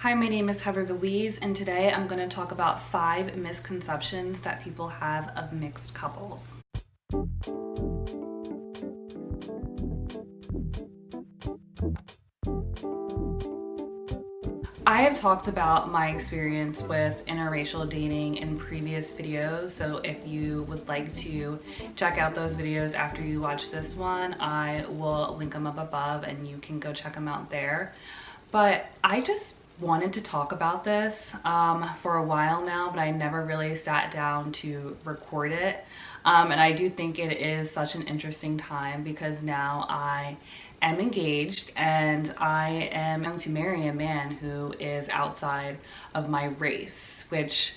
Hi, my name is Heather Louise, and today I'm going to talk about 5 misconceptions that people have of mixed couples. I have talked about my experience with interracial dating in previous videos, so if you would like to check out those videos after you watch this one, I will link them up above and you can go check them out there. But I just wanted to talk about this for a while now, but I never really sat down to record it. And I do think it is such an interesting time because now I am engaged and I am going to marry a man who is outside of my race, which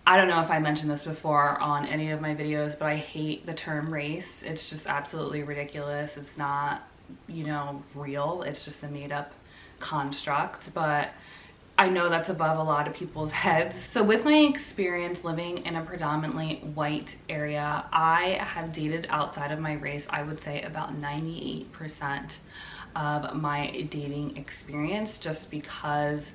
I don't know if I mentioned this before on any of my videos, but I hate the term race. It's just absolutely ridiculous. It's not, real. It's just a made up construct, but I know that's above a lot of people's heads. So with my experience living in a predominantly white area, I have dated outside of my race, I would say about 98% of my dating experience, just because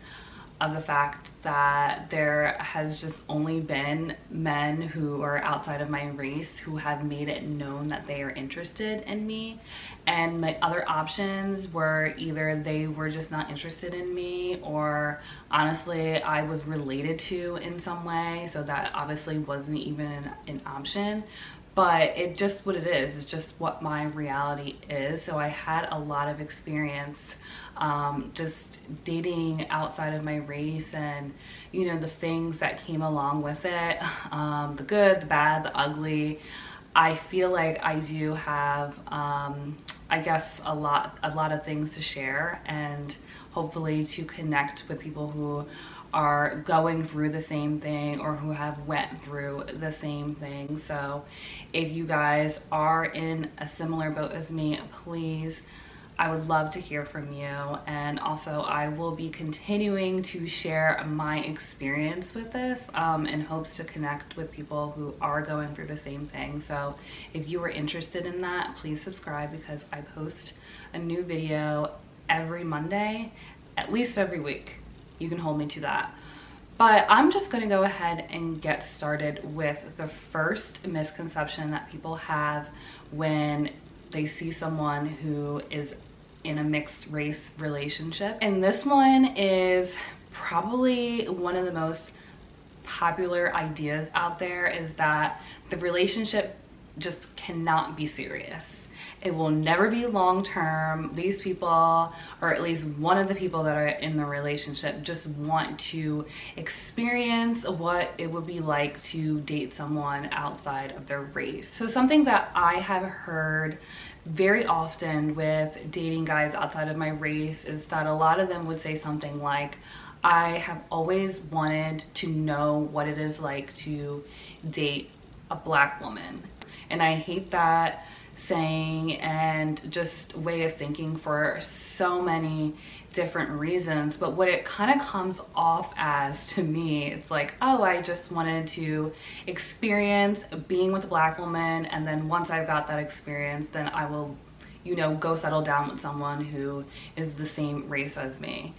of the fact that there has just only been men who are outside of my race who have made it known that they are interested in me, and my other options were either they were just not interested in me, or honestly I was related to in some way, so that obviously wasn't even an option. But it just what it is, it's just what my reality is. So I had a lot of experience just dating outside of my race, and the things that came along with it, the good, the bad, the ugly. I feel like I do have I guess a lot of things to share, and hopefully to connect with people who are going through the same thing or who have went through the same thing. So if you guys are in a similar boat as me, please, I would love to hear from you. And also I will be continuing to share my experience with this in hopes to connect with people who are going through the same thing. So if you are interested in that, please subscribe, because I post a new video every Monday, at least every week. You can hold me to that. But I'm just going to go ahead and get started with the first misconception that people have when they see someone who is in a mixed race relationship. And this one is probably one of the most popular ideas out there, is that the relationship just cannot be serious. It will never be long-term. These people, or at least one of the people that are in the relationship, just want to experience what it would be like to date someone outside of their race. So something that I have heard very often with dating guys outside of my race is that a lot of them would say something like, I have always wanted to know what it is like to date a Black woman. And I hate that saying and just way of thinking for so many different reasons. But what it kind of comes off as to me, it's like, oh, I just wanted to experience being with a Black woman, and then once I've got that experience, then I will, go settle down with someone who is the same race as me.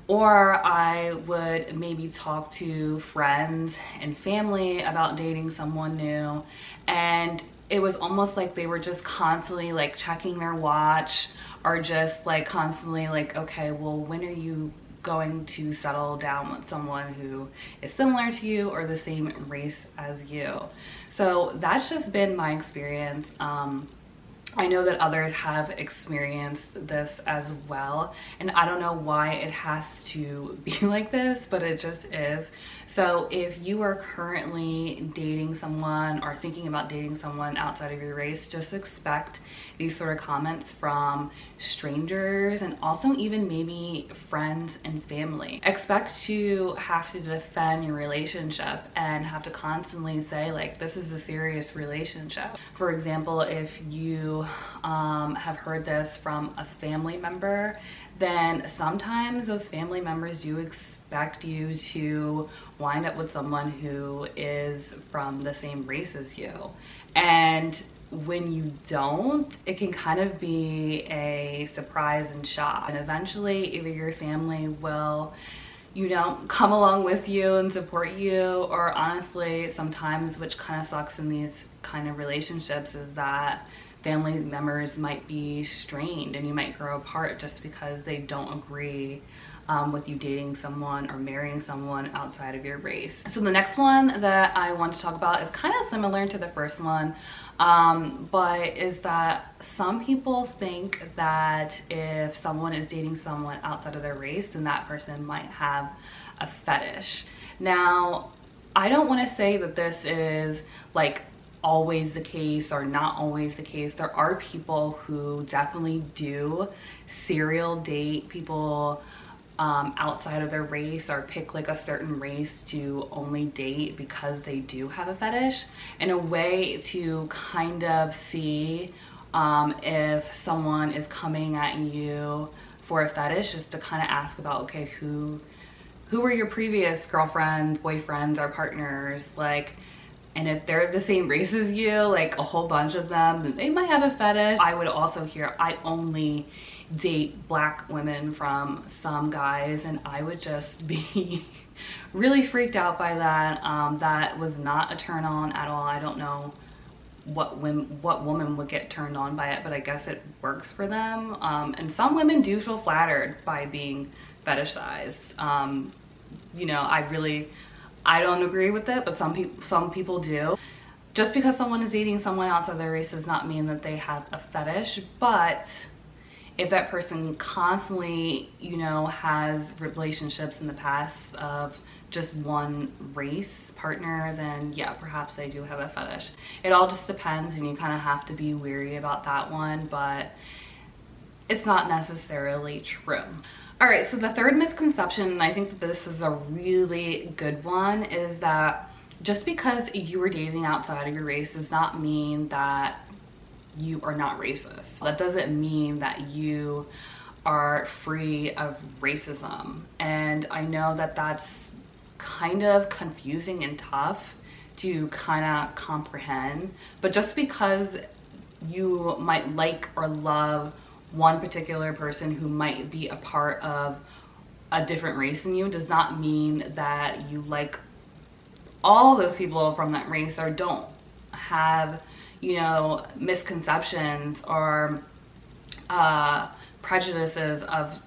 Or I would maybe talk to friends and family about dating someone new, and it was almost like they were just constantly like checking their watch, or just like constantly like, okay, well, when are you going to settle down with someone who is similar to you or the same race as you? So that's just been my experience. I know that others have experienced this as well, and I don't know why it has to be like this, but it just is. So if you are currently dating someone or thinking about dating someone outside of your race, just expect these sort of comments from strangers, and also even maybe friends and family. Expect to have to defend your relationship and have to constantly say, like, this is a serious relationship. For example, if you have heard this from a family member, then sometimes those family members do expect you to wind up with someone who is from the same race as you. And when you don't, it can kind of be a surprise and shock. And eventually either your family will you know, come along with you and support you. Or honestly, sometimes, which kind of sucks in these kind of relationships, is that family members might be strained and you might grow apart just because they don't agree with you dating someone or marrying someone outside of your race. So the next one that I want to talk about is kind of similar to the first one, but is that some people think that if someone is dating someone outside of their race, then that person might have a fetish. Now, I don't want to say that this is like always the case or not always the case. There are people who definitely do serial date people outside of their race, or pick like a certain race to only date because they do have a fetish, in a way to kind of see if someone is coming at you for a fetish, is to kind of ask about, okay, who were your previous girlfriends, boyfriends, or partners, like, and if they're the same race as you, like a whole bunch of them, then they might have a fetish. I would also hear, I only date black women from some guys, and I would just be really freaked out by that. That was not a turn on at all. I don't know what woman would get turned on by it, but I guess it works for them. And some women do feel flattered by being fetishized. You know, I don't agree with it, but some people do. Just because someone is dating someone outside their race does not mean that they have a fetish. But if that person constantly, you know, has relationships in the past of just one race partner, then yeah, perhaps they do have a fetish. It all just depends, and you kind of have to be wary about that one, but it's not necessarily true. All right, so the third misconception, and I think that this is a really good one, is that just because you were dating outside of your race does not mean that you are not racist. That doesn't mean that you are free of racism. And I know that that's kind of confusing and tough to kind of comprehend, but just because you might like or love one particular person who might be a part of a different race than you does not mean that you like all those people from that race, or don't have, you know, misconceptions or prejudices of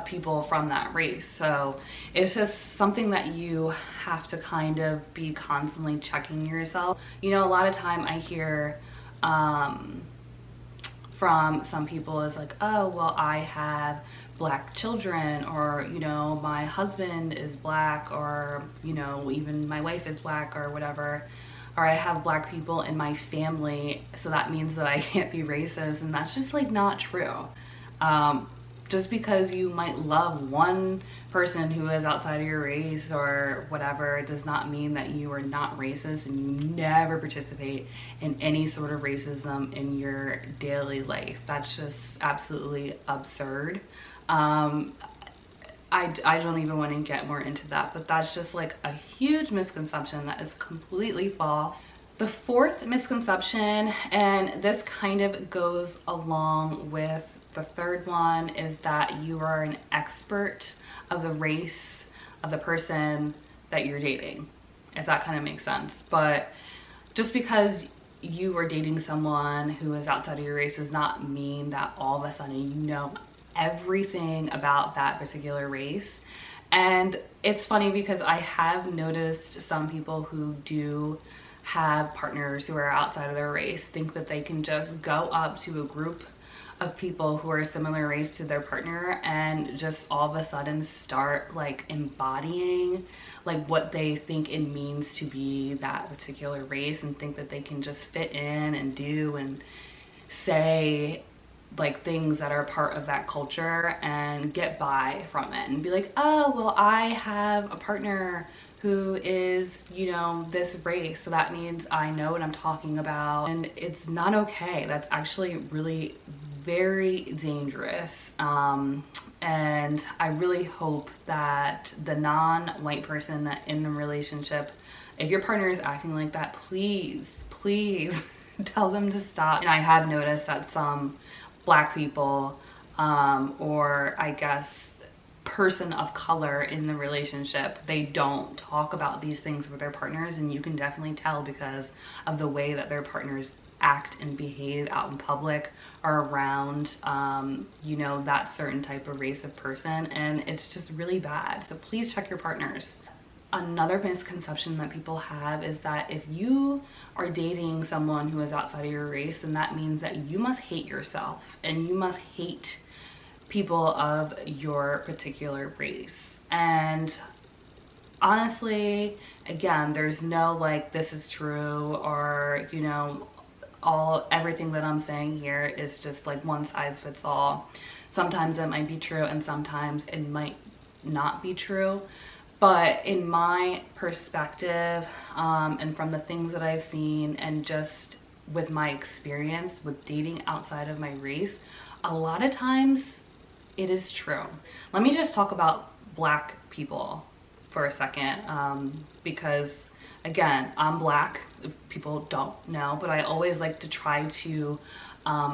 people from that race. So it's just something that you have to kind of be constantly checking yourself. You know, a lot of time I hear from some people is like, oh, well, I have black children, or, you know, my husband is black, or, you know, even my wife is black, or whatever, or I have black people in my family, so that means that I can't be racist. And that's just like not true. Just because you might love one person who is outside of your race or whatever does not mean that you are not racist and you never participate in any sort of racism in your daily life. That's just absolutely absurd. I don't even want to get more into that, but that's just like a huge misconception that is completely false. The fourth misconception, and this kind of goes along with the third one, is that you are an expert of the race of the person that you're dating, if that kind of makes sense. But just because you are dating someone who is outside of your race does not mean that all of a sudden you know everything about that particular race. And it's funny because I have noticed some people who do have partners who are outside of their race think that they can just go up to a group of people who are a similar race to their partner and just all of a sudden start like embodying like what they think it means to be that particular race, and think that they can just fit in and do and say like things that are part of that culture and get by from it, and be like, oh, well, I have a partner who is, you know, this race, so that means I know what I'm talking about. And it's not okay. That's actually really very dangerous. And I really hope that the non-white person that in the relationship, if your partner is acting like that, please tell them to stop. And I have noticed that some black people, or I guess person of color in the relationship, they don't talk about these things with their partners, and you can definitely tell because of the way that their partners act and behave out in public or around you know, that certain type of race of person, and it's just really bad. So please check your partners. Another misconception that people have is that if you are dating someone who is outside of your race, then that means that you must hate yourself and you must hate people of your particular race. And honestly, again, there's no like this is true, or you know, everything that I'm saying here is just like one size fits all. Sometimes it might be true and sometimes it might not be true. But in my perspective, and from the things that I've seen, and just with my experience with dating outside of my race, a lot of times it is true. Let me just talk about Black people for a second, because again, I'm Black, if people don't know, but I always like to try to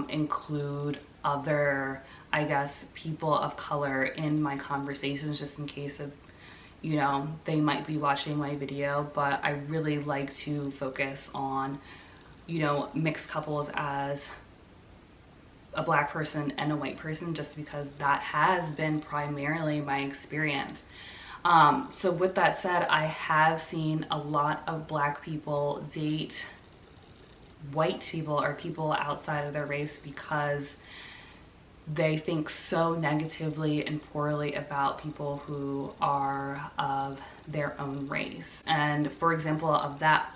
include other, I guess, people of color in my conversations, just in case of, you know, they might be watching my video. But I really like to focus on, you know, mixed couples as a Black person and a white person, just because that has been primarily my experience. So with that said, I have seen a lot of Black people date white people or people outside of their race because they think so negatively and poorly about people who are of their own race. And for example of that,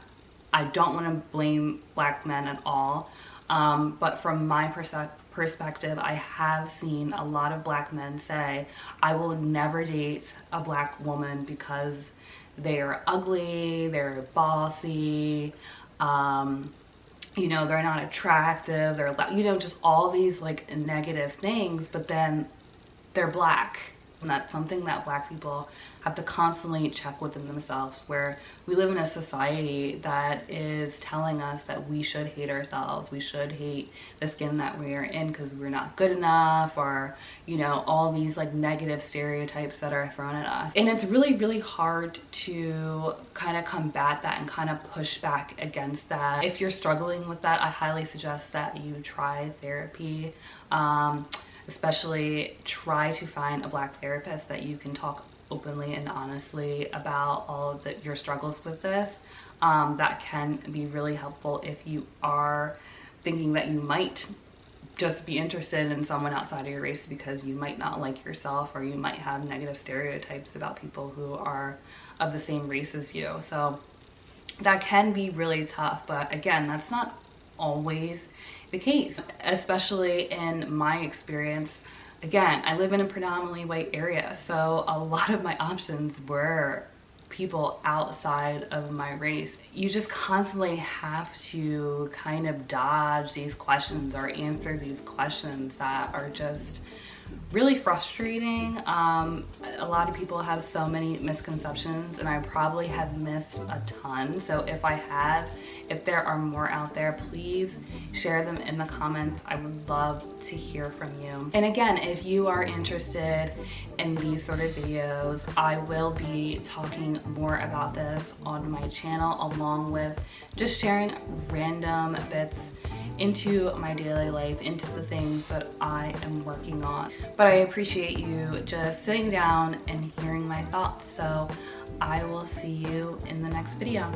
I don't want to blame Black men at all, but from my perspective, I have seen a lot of Black men say, I will never date a Black woman because they're ugly, they're bossy, you know, they're not attractive, they're, you know, just all these like negative things, but then they're Black. And that's something that Black people have to constantly check within themselves, where we live in a society that is telling us that we should hate ourselves, we should hate the skin that we are in because we're not good enough, or, you know, all these like negative stereotypes that are thrown at us. And it's really, really hard to kind of combat that and kind of push back against that. If you're struggling with that, I highly suggest that you try therapy. Especially try to find a Black therapist that you can talk openly and honestly about all of your struggles with this. That can be really helpful if you are thinking that you might just be interested in someone outside of your race because you might not like yourself, or you might have negative stereotypes about people who are of the same race as you. So that can be really tough, but again, that's not always the case, especially in my experience. Again, I live in a predominantly white area, so a lot of my options were people outside of my race. You just constantly have to kind of dodge these questions or answer these questions that are just really frustrating. A lot of people have so many misconceptions, and I probably have missed a ton. So if there are more out there, please share them in the comments. I would love to hear from you. And again, if you are interested in these sort of videos, I will be talking more about this on my channel, along with just sharing random bits into my daily life, into the things that I am working on. But I appreciate you just sitting down and hearing my thoughts. So I will see you in the next video.